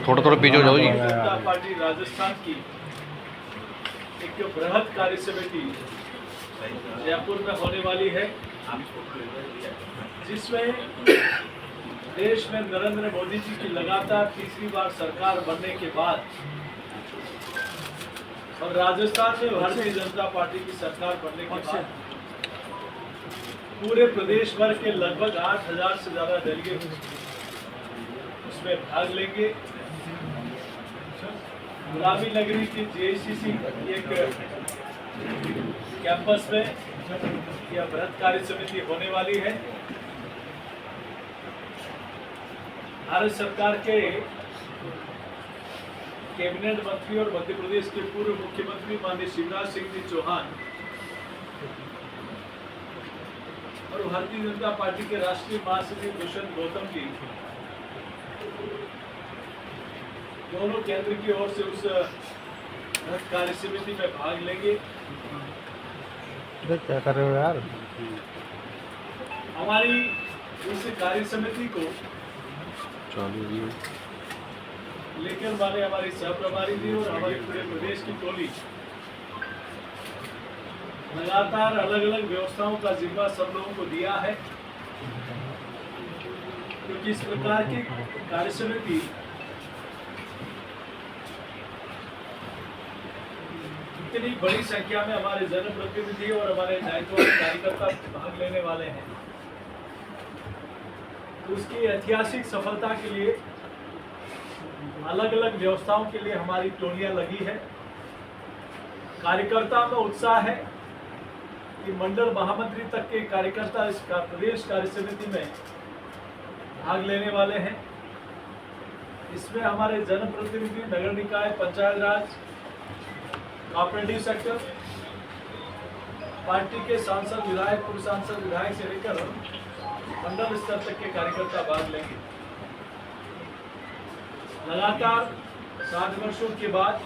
थोड़ा थोड़ा पीछे हो जाओ जी। भारतीय जनता पार्टी राजस्थान की एक बृहद कार्य समिति जयपुर में होने वाली है, जिसमें देश में नरेंद्र मोदी जी की लगातार तीसरी बार सरकार बनने के बाद और राजस्थान में भारतीय जनता पार्टी की सरकार बनने के बाद पूरे प्रदेश भर के लगभग 8,000 से ज्यादा डेलीगेट उसमें भाग लेंगे। गुलाबी नगरी की जेआईसीसी एक कैंपस में यह बृहद कार्य समिति होने वाली है। भारत सरकार के कैबिनेट मंत्री और मध्य प्रदेश के पूर्व मुख्यमंत्री माननीय शिवराज सिंह जी चौहान और भारतीय जनता पार्टी के राष्ट्रीय महासचिव दुष्यंत गौतम जी दोनों केंद्र की ओर से उस कार्य समिति में भाग लेंगे। क्या कर रहे हो यार? हमारी इस कार्य समिति को लेकर वाले हमारे सहप्रभारी जी और हमारे पूरे प्रदेश की टोली लगातार अलग अलग व्यवस्थाओं का जिम्मा सब लोगों को दिया है, क्योंकि इस प्रकार की कार्य समिति इतनी बड़ी संख्या में हमारे जनप्रतिनिधि और हमारे दायित्ववान कार्यकर्ता भाग लेने वाले हैं, तो उसकी ऐतिहासिक सफलता के लिए अलग अलग व्यवस्थाओं के लिए हमारी टोलियां लगी है। कार्यकर्ता में उत्साह है कि मंडल महामंत्री तक के कार्यकर्ता इस प्रदेश कार्य समिति में भाग लेने वाले हैं। इसमें हमारे जनप्रतिनिधि, नगर निकाय, पंचायत राज, कोऑपरेटिव सेक्टर, पार्टी के सांसद, विधायक, पूर्व सांसद, विधायक से लेकर मंडल स्तर तक के कार्यकर्ता भाग लेंगे। लगातार 60 वर्षों के बाद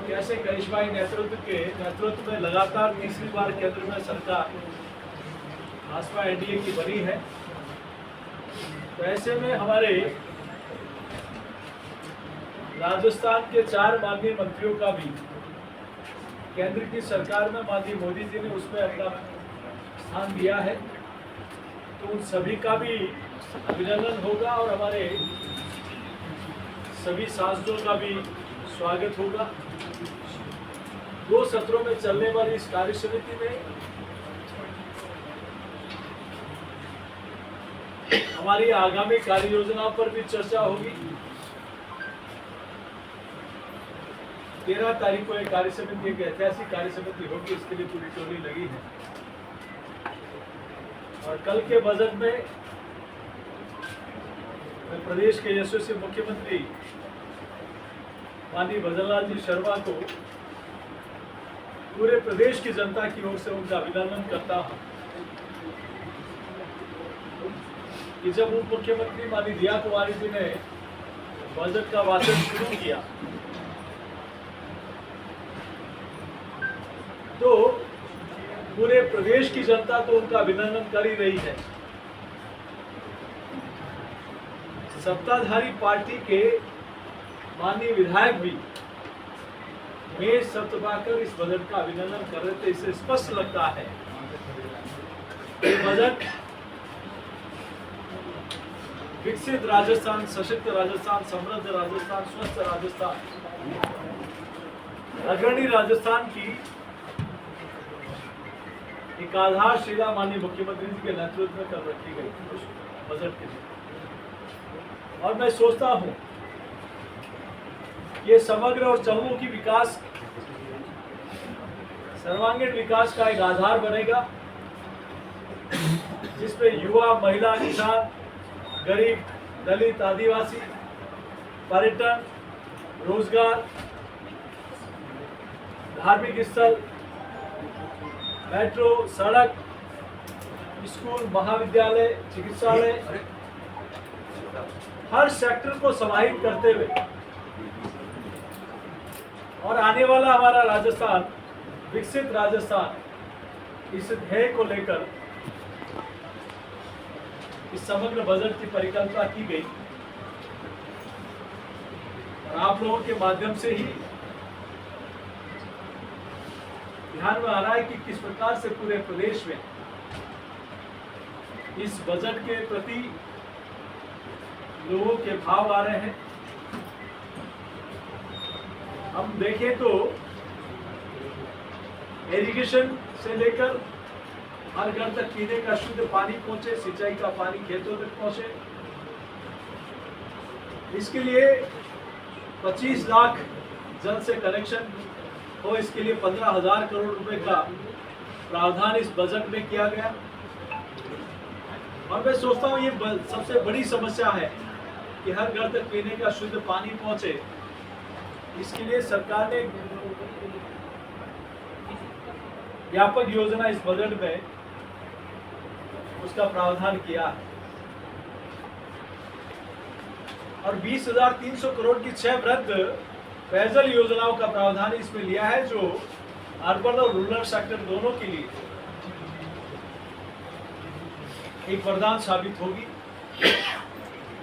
कैसे करिश्माई नेतृत्व में लगातार तीसरी बार केंद्र में सरकार भाजपा एनडीए की बनी है, तो ऐसे में हमारे राजस्थान के 4 माननीय मंत्रियों का भी केंद्र की सरकार में माननीय मोदी जी ने उसमें अपना स्थान दिया है, तो उन सभी का भी अभिनंदन होगा और हमारे सभी सांसदों का भी स्वागत होगा। 2 सत्रों में चलने वाली इस कार्य समिति में हमारी आगामी कार्य योजनाओं पर भी चर्चा होगी। 13 तारीख को एक कार्य समिति, एक ऐतिहासिक कार्य समिति होगी, इसके लिए पूरी टोली लगी है। और कल के बजट में प्रदेश के यशस्वी मुख्यमंत्री माननीय भजनलाल जी शर्मा को पूरे प्रदेश की जनता की ओर से उनका अभिनंदन करता हूं कि जब उप मुख्यमंत्री माननीय दिया कुमारी जी ने बजट का वाचन शुरू किया तो पूरे प्रदेश की जनता तो उनका अभिनंदन कर ही रही है। सत्ताधारी पार्टी के माननीय विधायक भी मेज सप्तपाकर इस बजट का अभिनंदन कर रहे थे। इससे स्पष्ट लगता है कि बजट विकसित राजस्थान, सशक्त राजस्थान, समृद्ध राजस्थान, स्वस्थ राजस्थान, अग्रणी राजस्थान की एक आधारशिला माननीय मुख्यमंत्री जी के नेतृत्व में कर रखी गई बजट के लिए। और मैं सोचता हूं ये समग्र और चहुमुखी विकास, सर्वांगीण विकास का एक आधार बनेगा, जिसमें युवा, महिला, किसान, गरीब, दलित, आदिवासी, पर्यटन, रोजगार, धार्मिक स्थल, मेट्रो, सड़क, स्कूल, महाविद्यालय, चिकित्सालय, हर सेक्टर को समाहित करते हुए और आने वाला हमारा राजस्थान, विकसित राजस्थान, इस ध्येय को लेकर इस समग्र बजट की परिकल्पना की गई। आप लोगों के माध्यम से ही ध्यान में आ रहा है कि किस प्रकार से पूरे प्रदेश में इस बजट के प्रति लोगों के भाव आ रहे हैं। हम देखें तो इरिगेशन से लेकर हर घर तक पीने का शुद्ध पानी पहुंचे, सिंचाई का पानी खेतों तक पहुंचे, इसके लिए 25 लाख जल से कनेक्शन हो, इसके लिए 15,000 करोड़ रुपए का प्रावधान इस बजट में किया गया। और मैं सोचता हूँ ये सबसे बड़ी समस्या है कि हर घर तक पीने का शुद्ध पानी पहुंचे। इसके लिए सरकार ने व्यापक योजना इस बजट में उसका प्रावधान किया है और 20,300 करोड़ की 6 वृहद पेयजल योजनाओं का प्रावधान इसमें लिया है, जो अर्बन और रूरल सेक्टर दोनों के लिए एक वरदान साबित होगी।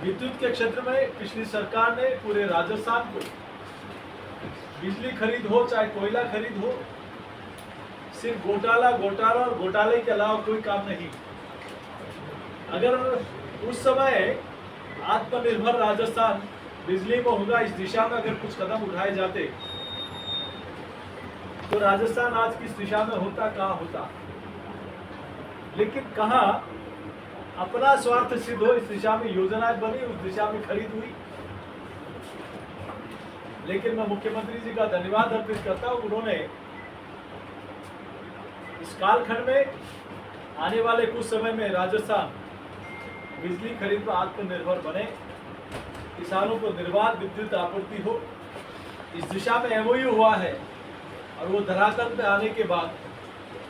विद्युत के क्षेत्र में पिछली सरकार ने पूरे राजस्थान को बिजली खरीद हो चाहे कोयला खरीद हो, सिर्फ घोटाला और घोटाले के अलावा कोई काम नहीं। अगर उस समय आत्मनिर्भर राजस्थान बिजली में होगा, इस दिशा में अगर कुछ कदम उठाए जाते तो राजस्थान आज किस दिशा में होता, कहाँ होता। लेकिन कहाँ अपना स्वार्थ सिद्ध हो, इस दिशा में योजनाएं बनी, उस दिशा में खरीद हुई। लेकिन मैं मुख्यमंत्री जी का धन्यवाद अर्पित करता हूं, उन्होंने इस कालखंड में आने वाले कुछ समय में राजस्थान बिजली खरीद पर आत्मनिर्भर बने, किसानों को निर्बाध विद्युत आपूर्ति हो, इस दिशा में एमओयू हुआ है। और वो धरातल पे आने के बाद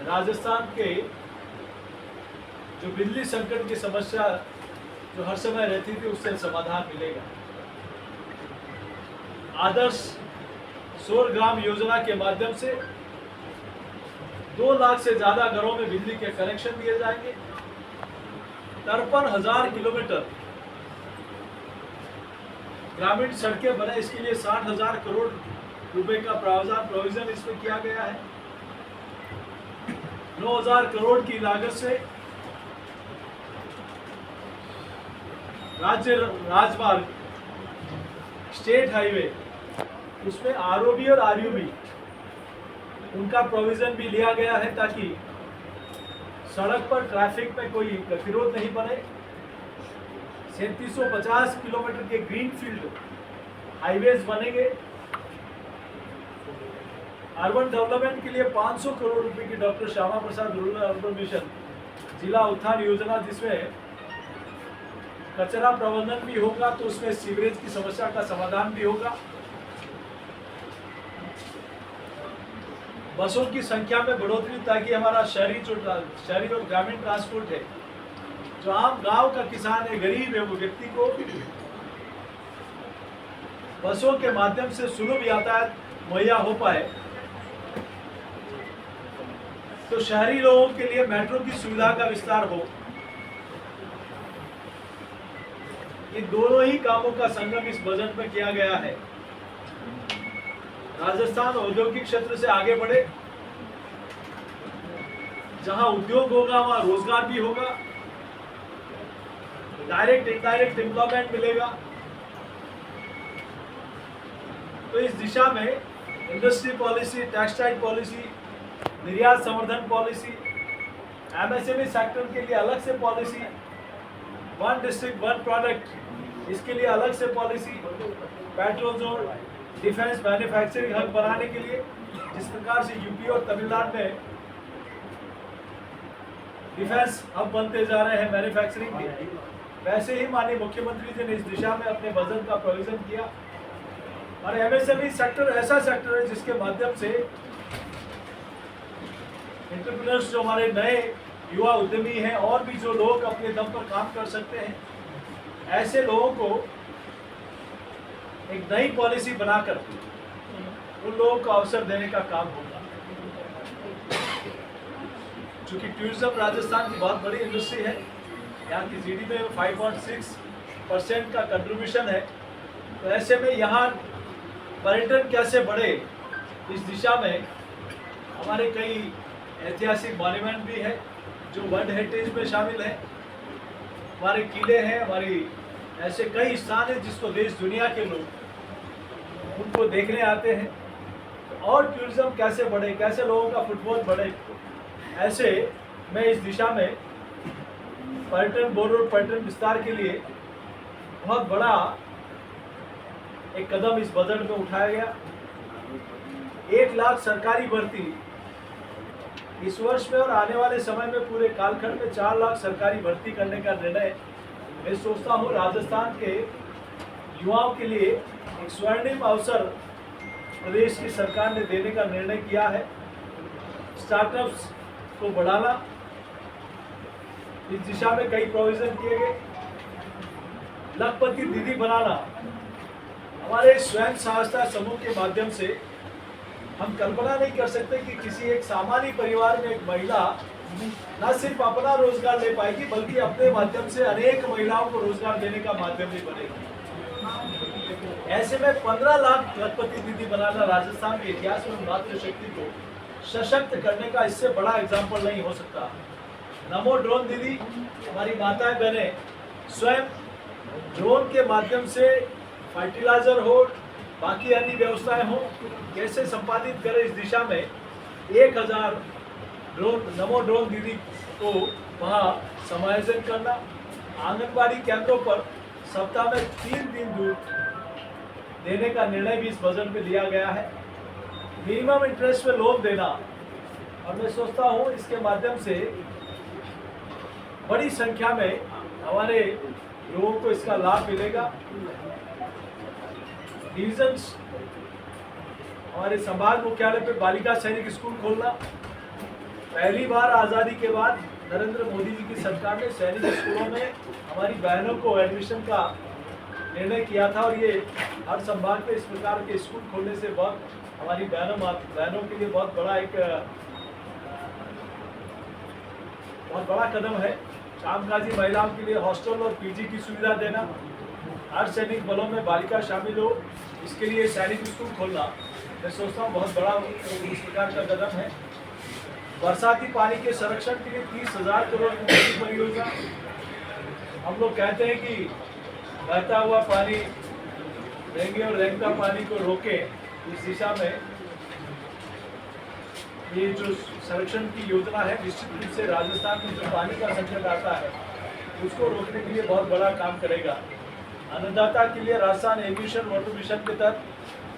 राजस्थान के जो बिजली संकट की समस्या जो हर समय रहती थी, उससे समाधान मिलेगा। आदर्श सौर ग्राम योजना के माध्यम से 2 लाख से ज्यादा घरों में बिजली के कनेक्शन दिए जाएंगे। 53,000 किलोमीटर ग्रामीण सड़कें बने, इसके लिए 60,000 करोड़ रुपए का प्रोविजन इसमें किया गया है। 9,000 करोड़ की लागत से राज्य राजमार्ग, स्टेट हाईवे, उसमें आरओबी और आरयूबी उनका प्रोविजन भी लिया गया है, ताकि सड़क पर ट्रैफिक में कोई गतिरोध नहीं बने। 3750 किलोमीटर के ग्रीनफील्ड हाईवेज बनेंगे। अर्बन डेवलपमेंट के लिए 500 करोड़ रुपए की doctor Shyama Prasad rural urban mission जिला उत्थान योजना, जिसमें कचरा प्रबंधन भी होगा, तो उसमें सीवरेज की समस्या का समाधान भी होगा। बसों की संख्या में बढ़ोतरी, ताकि हमारा शहरी और ग्रामीण ट्रांसपोर्ट है, जो आम गांव का किसान है, गरीब है, वो व्यक्ति को बसों के माध्यम से सुलभ यातायात मुहैया हो पाए। तो शहरी लोगों के लिए मेट्रो की सुविधा का विस्तार हो। ये दोनों ही कामों का संगम इस बजट में किया गया है। राजस्थान औद्योगिक क्षेत्र से आगे बढ़े, जहां उद्योग होगा वहां रोजगार भी होगा, डायरेक्ट इनडायरेक्ट एम्प्लॉयमेंट मिलेगा। तो इस दिशा में इंडस्ट्री पॉलिसी, टेक्सटाइल पॉलिसी, निर्यात संवर्धन पॉलिसी, एमएसएमई सेक्टर के लिए अलग से पॉलिसी, 1 डिस्ट्रिक्ट 1 प्रोडक्ट, इसके लिए अलग से policy, petrol zone, defence manufacturing hub बनाने के लिए, जिस प्रकार से यूपी और तमिलनाडु में डिफेंस हब बनते जा रहे हैं मैन्युफैक्चरिंग के, वैसे ही माननीय मुख्यमंत्री जी ने इस दिशा में अपने बजट का प्रोविजन किया। और एमएसएमई सेक्टर ऐसा सेक्टर है जिसके माध्यम से एंटरप्रेन्योर्स, जो हमारे नए युवा उद्यमी हैं, और भी जो लोग अपने दम पर काम कर सकते हैं, ऐसे लोगों को एक नई पॉलिसी बनाकर उन लोगों को अवसर देने का काम होगा। चूंकि टूरिज्म राजस्थान की बहुत बड़ी इंडस्ट्री है, यहाँ की जीडीपी में 5.6% का कंट्रीब्यूशन है, तो ऐसे में यहाँ पर्यटन कैसे बढ़े, इस दिशा में हमारे कई ऐतिहासिक मॉन्यूमेंट भी है जो वर्ल्ड हेरिटेज में शामिल है। हमारे किले हैं, हमारी ऐसे कई स्थान हैं जिसको देश दुनिया के लोग उनको देखने आते हैं। और टूरिज्म कैसे बढ़े, कैसे लोगों का फुटफॉल बढ़े, ऐसे मैं इस दिशा में पर्यटन बोर्ड और पर्यटन विस्तार के लिए बहुत बड़ा एक कदम इस बजट में उठाया गया। 1 लाख सरकारी भर्ती इस वर्ष में और आने वाले समय में पूरे कालखंड में 4 लाख सरकारी भर्ती करने का निर्णय मैं सोचता हूँ राजस्थान के युवाओं के लिए एक स्वर्णिम अवसर प्रदेश की सरकार ने देने का निर्णय किया है। स्टार्टअप्स को बढ़ाना, इस दिशा में कई प्रोविजन किए गए। लखपति दीदी बनाना, हमारे स्वयं सहायता समूह के माध्यम से हम कल्पना नहीं कर सकते कि किसी एक सामान्य परिवार में एक महिला न सिर्फ अपना रोजगार ले पाएगी बल्कि अपने माध्यम से अनेक महिलाओं को रोजगार देने का माध्यम भी बनेगी। ऐसे में 15 लाख लखपति दीदी बनाना राजस्थान के इतिहास में मातृशक्ति को सशक्त करने का इससे बड़ा एग्जाम्पल नहीं हो सकता। नमो ड्रोन दीदी, हमारी माताएं बहनें स्वयं ड्रोन के माध्यम से फर्टिलाइजर हो, बाकी अन्य व्यवस्थाएं हो, कैसे संपादित करें, इस दिशा में 1000 ड्रोन नमो ड्रोन दीदी को वहाँ समायोजन करना। आंगनबाड़ी केंद्रों पर सप्ताह में 3 दिन दूध देने का निर्णय भी इस बजट में लिया गया है। मिनिमम इंटरेस्ट में लोन देना, और मैं सोचता हूँ इसके माध्यम से बड़ी संख्या में हमारे लोगों को इसका लाभ मिलेगा। डिविजन्स, हमारे संभाग मुख्यालय पे बालिका सैनिक स्कूल खोलना, पहली बार आज़ादी के बाद नरेंद्र मोदी जी की सरकार ने सैनिक स्कूलों में हमारी बहनों को एडमिशन का निर्णय किया था और ये हर संभाग में इस प्रकार के स्कूल खोलने से बहुत हमारी बहनों के लिए बहुत बड़ा कदम है। कामकाजी महिलाओं के लिए हॉस्टल और पीजी की सुविधा देना, हर सैनिक बलों में बालिका शामिल हो, इसके लिए सैनिक स्कूल खोलना, मैं सोचता हूँ बहुत बड़ा इस प्रकार का कदम है। बरसाती पानी के संरक्षण के लिए 30,000 करोड़ रुपए की परियोजना। हम लोग कहते हैं कि बहता हुआ पानी रेंगे और रेंगता पानी को रोके, इस दिशा में ये जो संरक्षण की योजना है निश्चित रूप से राजस्थान में जो पानी का संकट आता है उसको रोकने के लिए बहुत बड़ा काम करेगा। अन्नदाता के लिए राजस्थान एग्रीकल्चर वाटर मिशन के तहत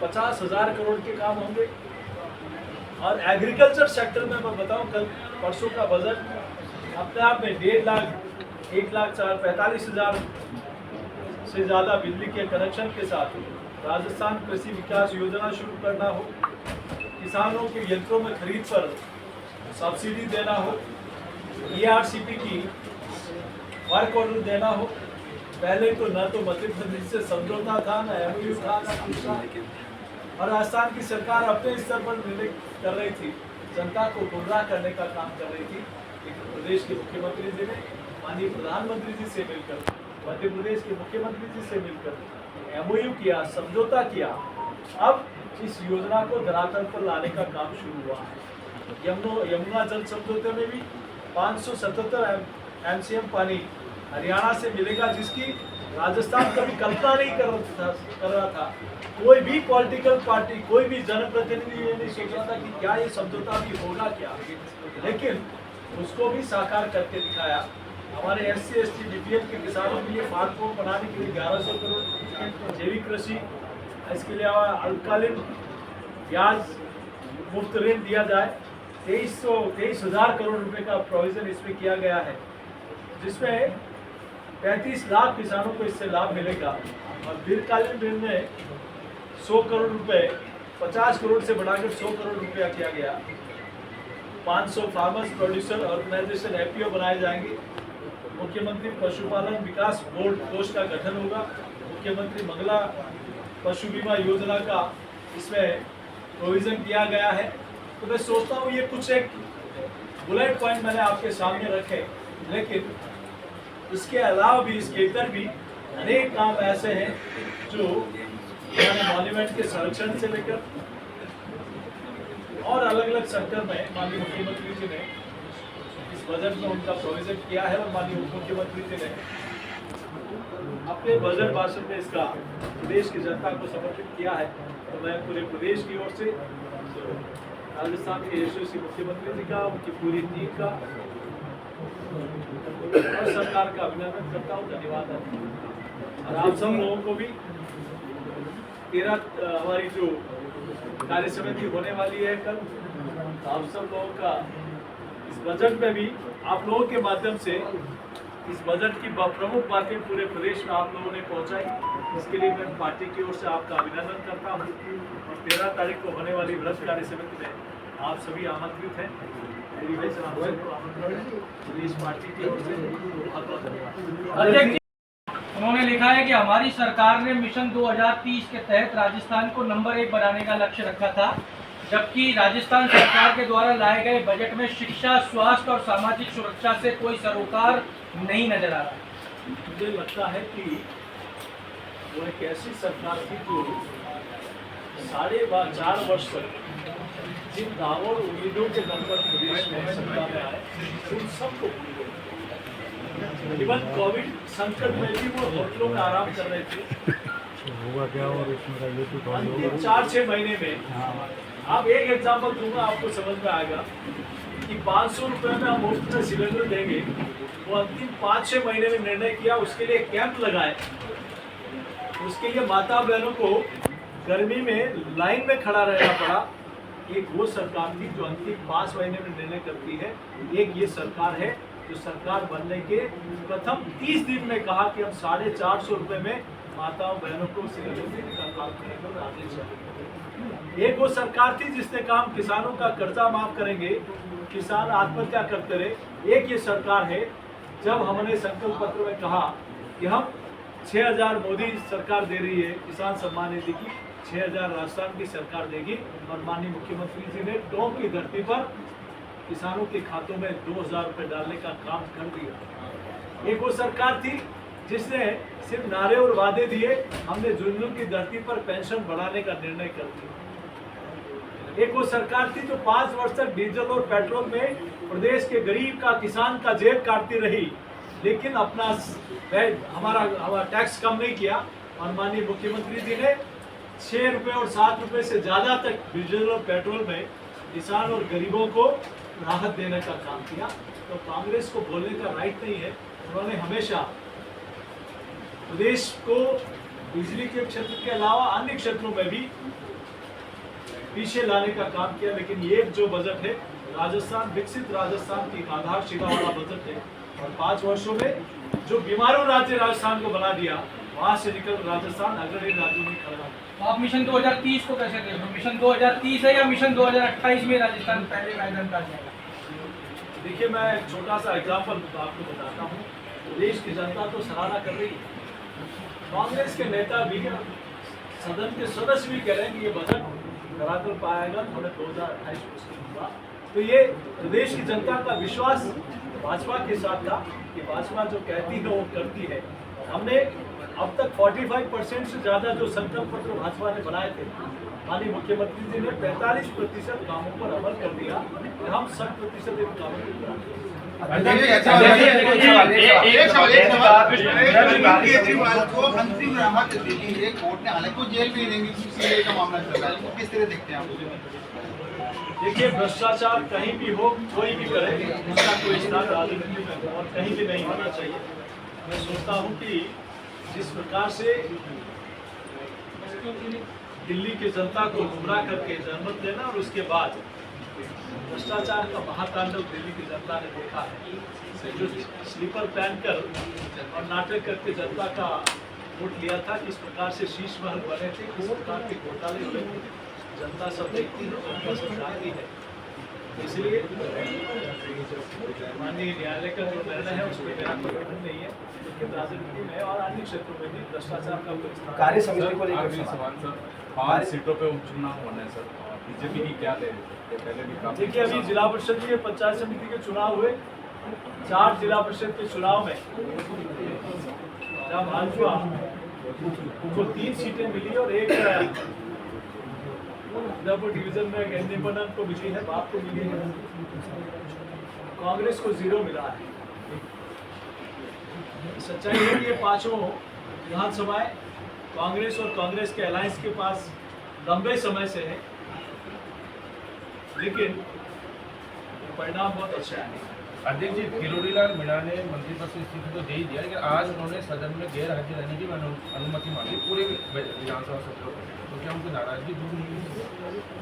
50,000 करोड़ के काम होंगे। और एग्रीकल्चर सेक्टर में मैं बताऊं, कल परसों का बजट अपने आप में 1,45,000 से ज़्यादा बिजली के कनेक्शन के साथ राजस्थान कृषि विकास योजना शुरू करना हो, किसानों के यंत्रों में खरीद पर सब्सिडी देना हो, ERCP की वर्क ऑर्डर देना हो। पहले तो न तो मध्य प्रदेश से समझौता था, न MOU था, न कुछ था, और राजस्थान की सरकार अपने स्तर पर निर्णय कर रही थी, जनता को गुमराह करने का काम कर रही थी। लेकिन प्रदेश के मुख्यमंत्री जी ने माननीय प्रधानमंत्री जी से मिलकर, मध्य प्रदेश के मुख्यमंत्री जी से मिलकर MOU किया, समझौता किया। अब इस योजना को धरातल पर लाने का काम शुरू हुआ है। यमुना जल समझौते में भी 577 MCM पानी हरियाणा से मिलेगा, जिसकी राजस्थान कभी कल्पना नहीं कर रहा था। कोई भी पॉलिटिकल पार्टी, कोई भी जनप्रतिनिधि ये नहीं सोच रहा था कि क्या ये समझौता भी होगा क्या, लेकिन उसको भी साकार करके दिखाया। हमारे SC ST BPL के किसानों के लिए स्मार्टफोन बनाने के लिए 1100 करोड़, जैविक कृषि, इसके लिए अल्पकालीन ब्याज मुफ्त ऋण दिया जाए, 23,000 करोड़ रुपए का प्रोविजन इसमें किया गया है, जिसमें 35 लाख किसानों को इससे लाभ मिलेगा। और दीर्घकालीन ऋण में 100 करोड़ रुपए 50 करोड़ से बढ़ाकर 100 करोड़ रुपया किया गया। 500 फार्मर्स प्रोड्यूसर ऑर्गेनाइजेशन FPO बनाए जाएंगे। मुख्यमंत्री पशुपालन विकास बोर्ड कोष का गठन होगा। मुख्यमंत्री मंगला पशु बीमा योजना का इसमें प्रोविजन किया गया है। तो मैं सोचता हूँ ये कुछ एक बुलेट पॉइंट मैंने आपके सामने रखे, लेकिन इसके अलावा भी, इसके इतर भी अनेक काम ऐसे हैं जो हमारे मॉन्यूमेंट के संरक्षण से लेकर और अलग अलग सेक्टर में माननीय मुख्यमंत्री जी ने इस बजट में उनका प्रोविजन किया है और माननीय उप मुख्यमंत्री जी ने अपने बजट भाषण में इसका प्रदेश की जनता को समर्पित किया है। तो मैं पूरे प्रदेश की ओर से राजस्थान के यशस्वी मुख्यमंत्री जी का, उनकी पूरी टीम का और सरकार का अभिनंदन करता हूँ। धन्यवाद। और आप सब लोगों को भी 13 हमारी जो कार्य समिति होने वाली है कल, आप सब लोगों का इस बजट में भी आप लोगों के माध्यम से इस बजट की प्रमुख बातें पूरे प्रदेश में आप लोगों ने पहुंचाई, इसके लिए मैं पार्टी की ओर से आपका अभिनंदन करता हूं। और 13 तारीख को होने वाली व्रत कार्य समिति में आप सभी आमंत्रित हैं। मेरी वजह से आप सबको आमंत्रण है। प्रदेश पार्टी की ओर से बहुत बहुत धन्यवाद। उन्होंने लिखा है कि हमारी सरकार ने मिशन 2030 के तहत राजस्थान को नंबर 1 बनाने का लक्ष्य रखा था, जबकि राजस्थान सरकार के द्वारा लाए गए बजट में शिक्षा, स्वास्थ्य और सामाजिक सुरक्षा से कोई सरोकार नहीं नजर आ रहा। मुझे लगता है कि वो एक ऐसी सरकार थी जो 4.5 वर्ष तक जिन दावों और उम्मीदों के दम पर प्रदेश में सत्ता में आए उन सबको भूल गए। इवन कोविड संकट में भी वो होटलों में आराम कर रहे थे। अंतिम 4-6 महीने में आप एक एग्जाम्पल दूंगा, आपको समझ में आएगा कि 500 रुपये में हम मुफ्त में सिलेंडर देंगे। वो अंतिम 5-6 महीने में निर्णय किया, उसके लिए कैंप लगाए, उसके लिए माता बहनों को गर्मी में लाइन में खड़ा रहना पड़ा। एक वो सरकार थी जो अंतिम 5 महीने में निर्णय करती है। एक ये सरकार है जो सरकार बनने के प्रथम 30 दिन में कहा कि हम 450 रुपये में माताओं बहनों को सिलेंडर देने का काम करेंगे। एक वो सरकार थी जिसने कहा हम किसानों का कर्जा माफ करेंगे, किसान आत्महत्या करते रहे। एक ये सरकार है जब हमने संकल्प पत्र में कहा कि हम 6000 मोदी सरकार दे रही है किसान सम्मान निधि की, 6000 राजस्थान की सरकार देगी। और माननीय मुख्यमंत्री जी ने टोंक की धरती पर किसानों के खातों में 2000 रुपये डालने का काम कर दिया। एक वो सरकार थी जिसने सिर्फ नारे और वादे दिए, हमने झुंझुनू की धरती पर पेंशन बढ़ाने का निर्णय कर दिया। एक वो सरकार थी जो 5 वर्ष तक डीजल और पेट्रोल में प्रदेश के गरीब का, किसान का जेब काटती रही, लेकिन अपना हमारा टैक्स कम नहीं किया। और माननीय मुख्यमंत्री जी ने 6 रुपये और 7 रुपये से ज़्यादा तक डीजल और पेट्रोल में किसान और गरीबों को राहत देने का काम किया। तो कांग्रेस को बोलने का राइट नहीं है। उन्होंने हमेशा प्रदेश को बिजली के क्षेत्र के अलावा अन्य क्षेत्रों में भी पीछे लाने का काम किया। लेकिन ये जो बजट है राजस्थान, विकसित राजस्थान की आधारशिला वाला बजट है। और 5 वर्षों में जो बीमारू राज्य राजस्थान को बना दिया, वहां से निकल राजस्थान अग्रणी राज्यों में खड़ा। आप मिशन 2030 को कैसे देख रहे हो? मिशन 2030 है या मिशन 2028 में राजस्थान पहले मैदान का जाएगा? देखिए, मैं एक छोटा सा एग्जाम्पल आपको बताता हूँ। देश की जनता तो सराहना कर रही है, कांग्रेस के नेता भी, सदन के सदस्य भी कह रहे हैं कि ये बजट कराकर पाएगा, हमें 2028 होगा। तो ये प्रदेश की जनता का विश्वास भाजपा के साथ था कि भाजपा जो कहती है वो करती है। हमने अब तक 45% से ज़्यादा जो संकल्प पत्र भाजपा ने बनाए थे, माननीय मुख्यमंत्री जी ने 45% कामों पर अमल कर दिया। हम 100% इन कामों को पूरा करेंगे। केजरीवाल को अंतरिम राहत मिली है कोर्ट ने, हालांकि वो जेल में रहेंगे, सीए का मामला चल रहा है, वो किस तरह देखते हैं आप? देखिए, भ्रष्टाचार कहीं भी हो, कोई भी करे, इसका कोई स्थान राजनीति में और कहीं भी नहीं होना चाहिए। मैं सोचता हूँ कि जिस प्रकार से दिल्ली की जनता को गुमराह करके जनमत देना और उसके बाद भ्रष्टाचार का महातांडव दिल्ली की जनता ने देखा है, जो स्लीपर पहनकर और नाटक करके जनता का वोट लिया था, किस प्रकार से शीश महल बने थे, किस प्रकार के घोटाले हुए थे, जनता सब देखती है, जनता सब जानती है। इसलिए माननीय न्यायालय का जो निर्णय है उसमें मेरा कोई विरोध नहीं है, लेकिन राजनीति में और अन्य क्षेत्रों में भी भ्रष्टाचार का कार्य समिति को लेकर सवाल सर, 5 सीटों पे उपचुनाव होना है सर, बीजेपी की क्या ले? पहले भी देखिए, अभी जिला परिषद के पंचायत समिति के चुनाव हुए, 4 जिला परिषद के चुनाव में जब भाजपा उनको 3 सीटें मिली और एक मिर्जापुर डिवीजन में एक इंडिपेंडेंट को मिली है, बाप को मिली है, कांग्रेस को 0 मिला है। सच्चाई है कि ये पांचों विधानसभाएं कांग्रेस और कांग्रेस के अलायंस के पास लंबे समय से है, लेकिन परिणाम बहुत अच्छा है। अध्यक्ष जी, किरोड़ीलाल मीणा ने मंत्रिपद से इस्तीफा तो दे ही दिया, लेकिन आज उन्होंने सदन में गैर हाजिर रहने की अनुमति मांगी पूरे विधानसभा सत्र में, तो क्या उनकी नाराजगी दूर नहीं हुई?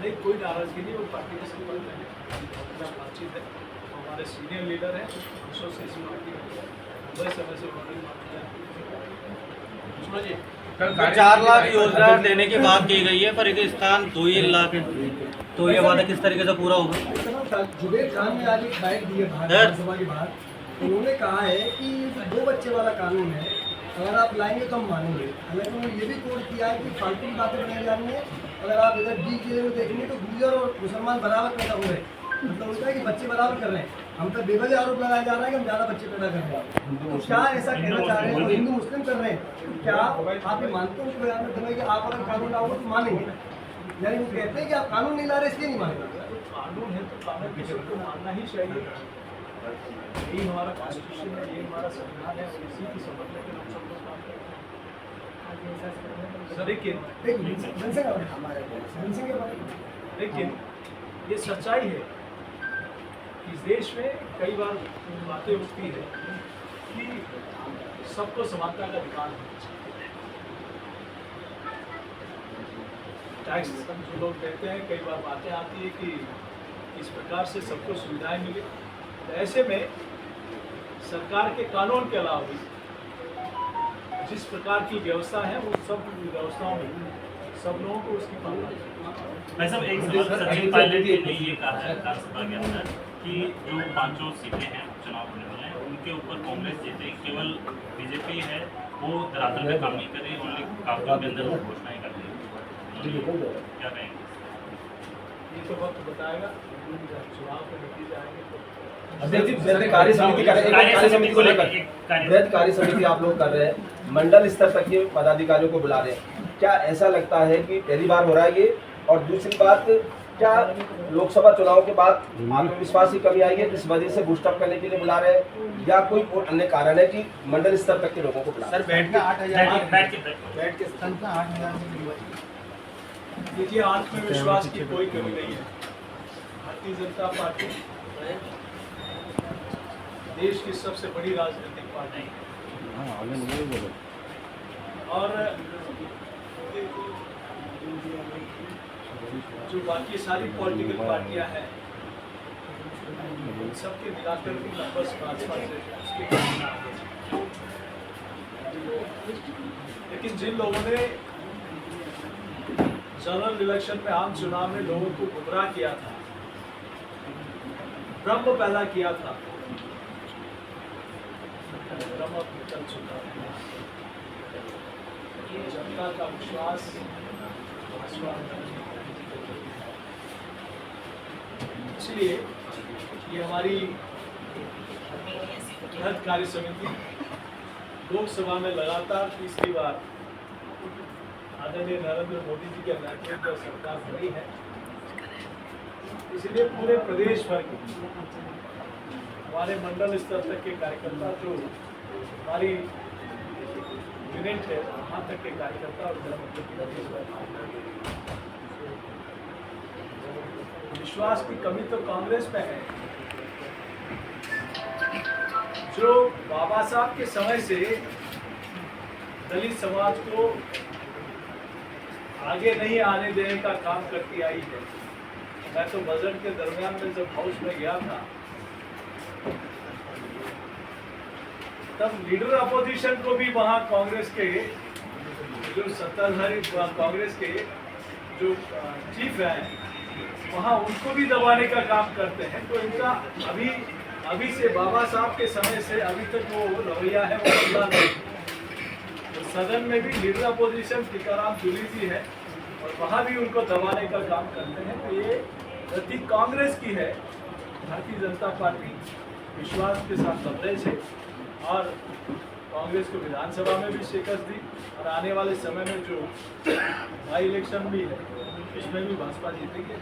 नहीं, कोई नाराजगी नहीं, वो पार्टी के संबंध में बातचीत है। हमारे सीनियर लीडर हैं, वर्षों से इस पार्टी में लंबे समय से उन्होंने कल 4 लाख योजना देने की बात की गई है, पर एक स्थान 2 लाख, तो ये वादा किस तरीके से पूरा होगा? जुबेर खान ने आज एक बाइट दी है विधानसभा के बाद, उन्होंने कहा है कि 2 बच्चे वाला कानून है, अगर आप लाएंगे तो हम मानेंगे। हालांकि उन्होंने ये भी कोट किया है कि फालतू की बातें बनाई जा रही हैं। अगर आप इधर डी जिले में देखेंगे तो गुर्जर और मुसलमान बराबर पैदा हो रहे हैं, मतलब उनका है कि बच्चे बराबर कर रहे हैं। हम पर बेवजह आरोप लगाया जा रहा है कि हम ज़्यादा बच्चे पैदा कर रहे हैं। तो क्या ऐसा कहना चाह रहे हैं तो हिंदू मुस्लिम कर रहे हैं, तो क्या आप ये मानते हैं उनके बयान में दर्ज है कि आप अगर कानून लाओगे तो मानेंगे? यानी वो कहते हैं कि आप कानून नहीं ला रहे इसलिए नहीं मानेंगे। कानून है तो कानून के सबको मानना ही चाहिए। यही हमारा कॉन्स्टिट्यूशन है, यही हमारा संविधान है, और इसी की समझ में हम सब लोग काम करते हैं। लेकिन ये सच्चाई है कि इस देश में कई बार बातें उठती है कि सबको समानता का अधिकार है। टैक्स जो लोग देते हैं, कई बार बातें आती है कि इस प्रकार से सबको सुविधाएं मिले, तो ऐसे में सरकार के कानून के अलावा भी जिस प्रकार की व्यवस्था है वो सब व्यवस्थाओं में सब लोगों को उसकी पालना करनी। मैं सब एक सवाल सचिन पायलट ने ये कहा है विधानसभा के अंदर कि जो 5 सीटें हैं चुनाव होने वाले हैं उनके ऊपर कांग्रेस जीते, केवल बीजेपी है वो धरातल पे काम नहीं कर रही, ओनली कागजों के अंदर वो घोषणाएं कर रही है। क्या कहेंगे? ये तो वक्त बताएगा, चुनाव के नतीजे आएंगे तो। अध्यक्ष जी, कार्य समिति को लेकर वृहद कार्य समिति आप लोग कर रहे हैं, मंडल स्तर तक के पदाधिकारियों को बुला रहे हैं, क्या ऐसा लगता है कि पहली बार हो रहा है ये? और दूसरी बात, क्या लोकसभा चुनाव के बाद आत्मविश्वास की कमी आई है, इस वजह से बूस्टअप करने के लिए बुला रहे हैं, या कोई और अन्य कारण है कि मंडल स्तर तक के लोगों को बुला? सर बैठ के 8,000 बैठ के संख्या 8,000। देखिए, आत्मविश्वास की कोई कमी नहीं है। भारतीय जनता पार्टी देश की सबसे बड़ी राजनीतिक पार्टी है, और जो बाकी सारी पॉलिटिकल पार्टियां हैं सबके मिलाकर भी लगभग 5-5 से। लेकिन जिन लोगों ने जनरल इलेक्शन में, आम चुनाव में लोगों को गुमराह किया था, भ्रम पैदा किया था, भ्रम अब निकल चुका है। जनता का विश्वास इसलिए ये हमारी वृहद कार्य समिति लोकसभा में लगातार तीसरी बार आदरणीय नरेंद्र मोदी जी के नेतृत्व में सरकार बनी है। इसलिए पूरे प्रदेश भर के हमारे मंडल स्तर तक के कार्यकर्ता, जो हमारी यूनिट है वहाँ तक के कार्यकर्ता और विश्वास की कमी तो कांग्रेस में है। जो बाबा साहब के समय से दलित समाज को आगे नहीं आने देने का काम करती आई है। मैं तो बजट के दरमियान में जब हाउस में गया था, तब लीडर अपोजिशन को भी वहाँ कांग्रेस के जो सत्ताधारी कांग्रेस के जो चीफ हैं वहाँ उनको भी दबाने का काम करते हैं। तो इनका अभी से बाबा साहब के समय से अभी तक वो रवैया है वो बदला नहीं। तो सदन में भी लीडर अपोजिशन टीकाराम जूली जी है और वहाँ भी उनको दबाने का काम करते हैं। तो ये गति कांग्रेस की है। भारतीय जनता पार्टी विश्वास के साथ लड़ रही है और कांग्रेस को विधानसभा में भी शिकस्त दी और आने वाले समय में जो बाई इलेक्शन भी है उसमें भी भाजपा जीतेगी।